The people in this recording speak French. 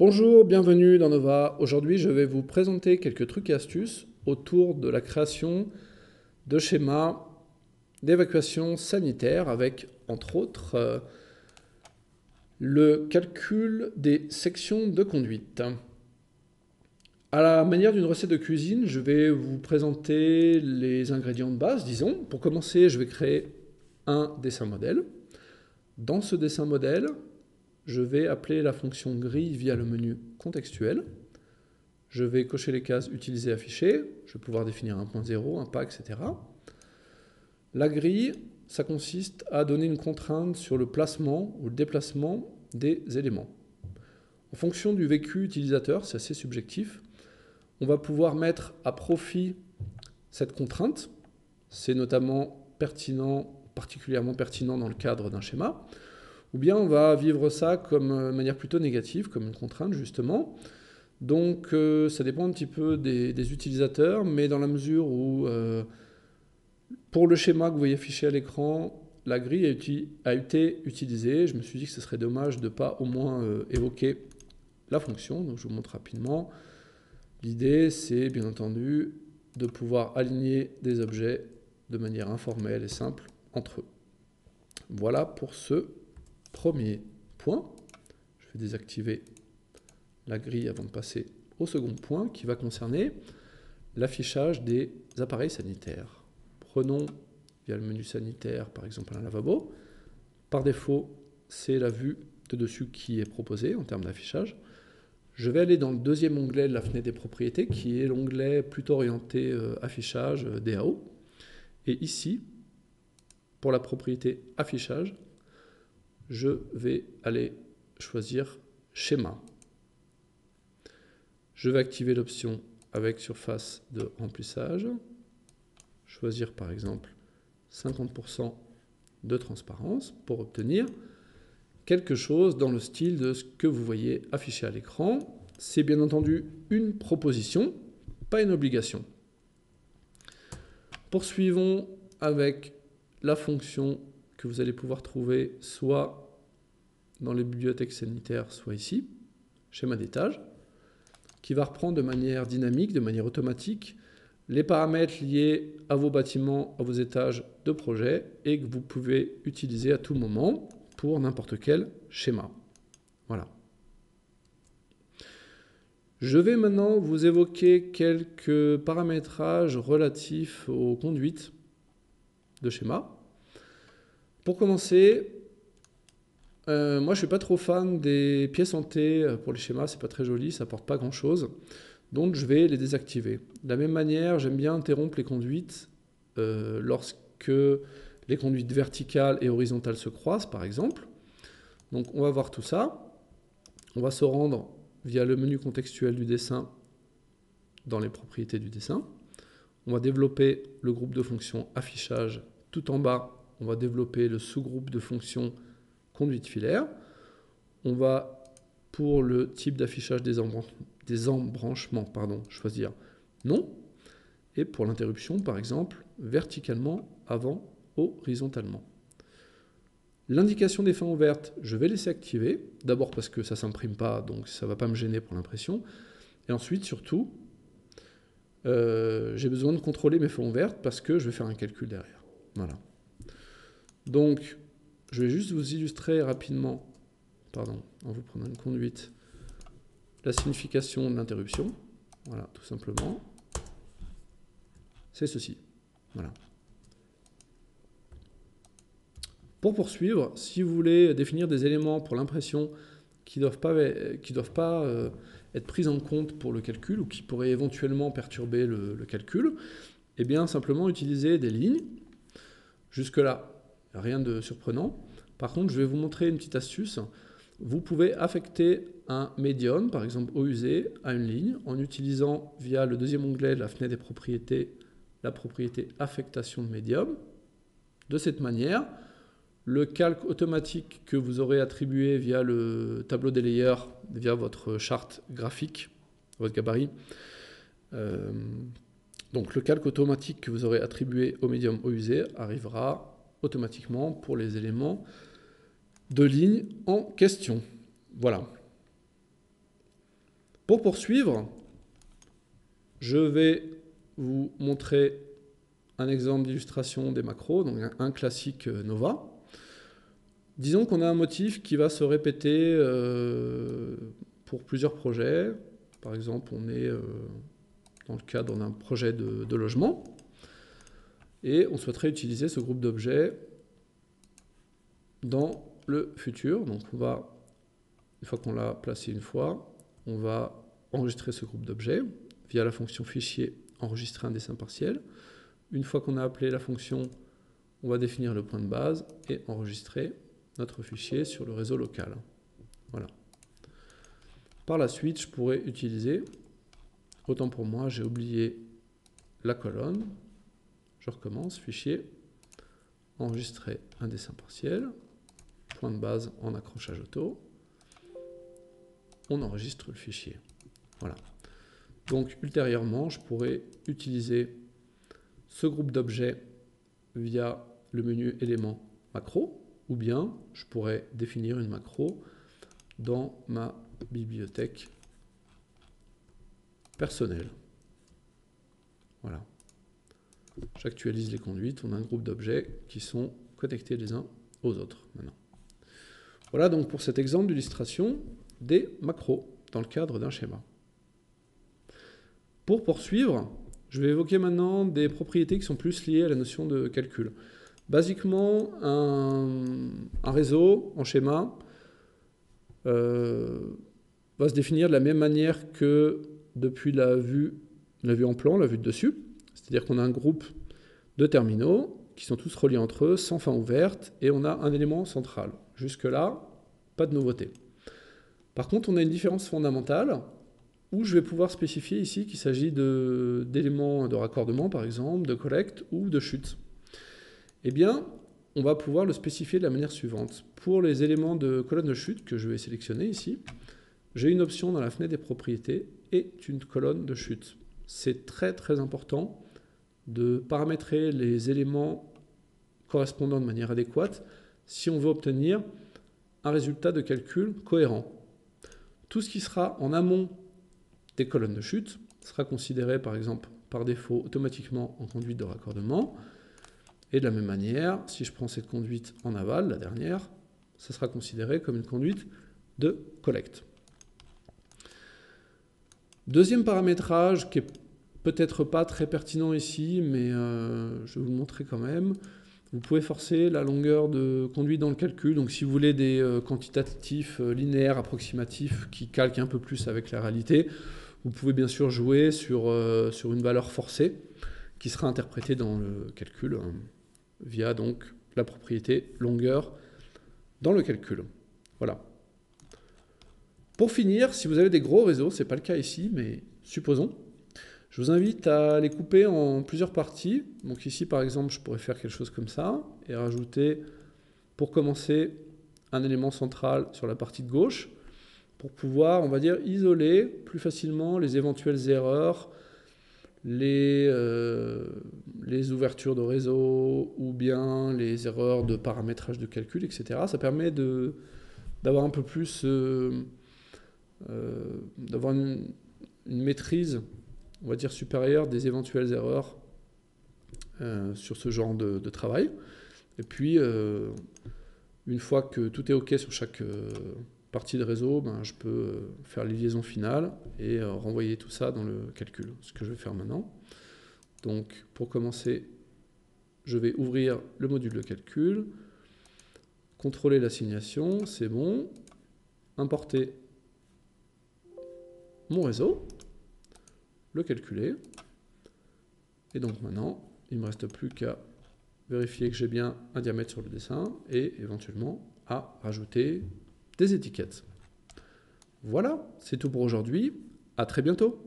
Bonjour, bienvenue dans Nova. Aujourd'hui, je vais vous présenter quelques trucs et astuces autour de la création de schémas d'évacuation sanitaire avec, entre autres, le calcul des sections de conduite. À la manière d'une recette de cuisine, je vais vous présenter les ingrédients de base, disons. Pour commencer, je vais créer un dessin modèle. Dans ce dessin modèle, je vais appeler la fonction grille via le menu contextuel. Je vais cocher les cases utiliser, afficher. Je vais pouvoir définir un point zéro, un pas, etc. La grille, ça consiste à donner une contrainte sur le placement ou le déplacement des éléments. En fonction du vécu utilisateur, c'est assez subjectif, on va pouvoir mettre à profit cette contrainte. C'est notamment particulièrement pertinent dans le cadre d'un schéma. Ou bien on va vivre ça comme manière plutôt négative, comme une contrainte justement. Donc ça dépend un petit peu des utilisateurs, mais dans la mesure où, pour le schéma que vous voyez affiché à l'écran, la grille a été utilisée, je me suis dit que ce serait dommage de ne pas au moins évoquer la fonction. Donc je vous montre rapidement. L'idée, c'est bien entendu de pouvoir aligner des objets de manière informelle et simple entre eux. Voilà pour ce premier point. Je vais désactiver la grille avant de passer au second point qui va concerner l'affichage des appareils sanitaires. Prenons via le menu sanitaire par exemple un lavabo. Par défaut, c'est la vue de dessus qui est proposée en termes d'affichage. Je vais aller dans le deuxième onglet de la fenêtre des propriétés qui est l'onglet plutôt orienté affichage DAO. Et ici, pour la propriété affichage, je vais aller choisir schéma. Je vais activer l'option avec surface de remplissage, choisir par exemple 50% de transparence pour obtenir quelque chose dans le style de ce que vous voyez affiché à l'écran. C'est bien entendu une proposition, pas une obligation. Poursuivons avec la fonction que vous allez pouvoir trouver soit dans les bibliothèques sanitaires, soit ici, schéma d'étage, qui va reprendre de manière dynamique, de manière automatique, les paramètres liés à vos bâtiments, à vos étages de projet et que vous pouvez utiliser à tout moment pour n'importe quel schéma. Voilà. Je vais maintenant vous évoquer quelques paramétrages relatifs aux conduites de schéma. Pour commencer, moi je ne suis pas trop fan des pièces en T pour les schémas, c'est pas très joli, ça apporte pas grand chose. Donc je vais les désactiver. De la même manière, j'aime bien interrompre les conduites lorsque les conduites verticales et horizontales se croisent, par exemple. Donc on va voir tout ça. On va se rendre via le menu contextuel du dessin dans les propriétés du dessin. On va développer le groupe de fonctions affichage. Tout en bas, on va développer le sous-groupe de fonctions conduite filaire. On va, pour le type d'affichage des embranchements, choisir non. Et pour l'interruption, par exemple, verticalement avant horizontalement. L'indication des fins ouvertes, je vais laisser activer. D'abord parce que ça ne s'imprime pas, donc ça ne va pas me gêner pour l'impression. Et ensuite, surtout, j'ai besoin de contrôler mes fins ouvertes parce que je vais faire un calcul derrière. Voilà. Donc, je vais juste vous illustrer rapidement, en vous prenant une conduite, la signification de l'interruption. Voilà, tout simplement. C'est ceci. Voilà. Pour poursuivre, si vous voulez définir des éléments pour l'impression qui ne doivent pas être pris en compte pour le calcul ou qui pourraient éventuellement perturber le calcul, eh bien simplement utiliser des lignes. Jusque-là, rien de surprenant. Par contre, je vais vous montrer une petite astuce. Vous pouvez affecter un médium, par exemple OUZ, à une ligne en utilisant via le deuxième onglet de la fenêtre des propriétés, la propriété affectation de médium. De cette manière, le calque automatique que vous aurez attribué via le tableau des layers, via votre charte graphique, votre gabarit, donc le calque automatique que vous aurez attribué au médium OUZ arrivera automatiquement pour les éléments de ligne en question. Voilà. Pour poursuivre, je vais vous montrer un exemple d'illustration des macros, donc un classique Nova. Disons qu'on a un motif qui va se répéter pour plusieurs projets. Par exemple, on est dans le cadre d'un projet de logement et on souhaiterait utiliser ce groupe d'objets dans le futur. Donc on va, une fois qu'on l'a placé une fois, on va enregistrer ce groupe d'objets via la fonction fichier enregistrer un dessin partiel. Une fois qu'on a appelé la fonction, on va définir le point de base et enregistrer notre fichier sur le réseau local. Voilà. Par la suite, je pourrais utiliser, autant pour moi, j'ai oublié la colonne. Je recommence, fichier, enregistrer un dessin partiel, point de base en accrochage auto. On enregistre le fichier. Voilà. Donc, ultérieurement, je pourrais utiliser ce groupe d'objets via le menu éléments macro, ou bien je pourrais définir une macro dans ma bibliothèque personnelle. Voilà. J'actualise les conduites, on a un groupe d'objets qui sont connectés les uns aux autres maintenant. Voilà donc pour cet exemple d'illustration des macros dans le cadre d'un schéma. Pour poursuivre, je vais évoquer maintenant des propriétés qui sont plus liées à la notion de calcul. Basiquement, un réseau en schéma va se définir de la même manière que depuis la vue en plan, la vue de dessus. C'est-à-dire qu'on a un groupe de terminaux qui sont tous reliés entre eux, sans fin ouverte, et on a un élément central. Jusque-là, pas de nouveauté. Par contre, on a une différence fondamentale où je vais pouvoir spécifier ici qu'il s'agit d'éléments de raccordement, par exemple, de collecte ou de chute. Eh bien, on va pouvoir le spécifier de la manière suivante. Pour les éléments de colonne de chute que je vais sélectionner ici, j'ai une option dans la fenêtre des propriétés et une colonne de chute. C'est très très important de paramétrer les éléments correspondant de manière adéquate si on veut obtenir un résultat de calcul cohérent. Tout ce qui sera en amont des colonnes de chute sera considéré par exemple par défaut automatiquement en conduite de raccordement. Et de la même manière, si je prends cette conduite en aval, la dernière, ça sera considéré comme une conduite de collecte. Deuxième paramétrage qui est peut-être pas très pertinent ici, mais je vais vous le montrer quand même. Vous pouvez forcer la longueur de conduite dans le calcul. Donc si vous voulez des quantitatifs linéaires, approximatifs, qui calquent un peu plus avec la réalité, vous pouvez bien sûr jouer sur une valeur forcée qui sera interprétée dans le calcul via donc la propriété longueur dans le calcul. Voilà. Pour finir, si vous avez des gros réseaux, ce n'est pas le cas ici, mais supposons, je vous invite à les couper en plusieurs parties. Donc ici, par exemple, je pourrais faire quelque chose comme ça et rajouter, pour commencer, un élément central sur la partie de gauche pour pouvoir, on va dire, isoler plus facilement les éventuelles erreurs, les ouvertures de réseau ou bien les erreurs de paramétrage de calcul, etc. Ça permet d'avoir un peu plus, d'avoir une maîtrise, on va dire, supérieure des éventuelles erreurs sur ce genre de travail. Et puis, une fois que tout est OK sur chaque partie de réseau, ben, je peux faire les liaisons finales et renvoyer tout ça dans le calcul, ce que je vais faire maintenant. Donc, pour commencer, je vais ouvrir le module de calcul, contrôler l'assignation, c'est bon, importer mon réseau, le calculer, et donc maintenant, il ne me reste plus qu'à vérifier que j'ai bien un diamètre sur le dessin et éventuellement à rajouter des étiquettes. Voilà, c'est tout pour aujourd'hui. À très bientôt.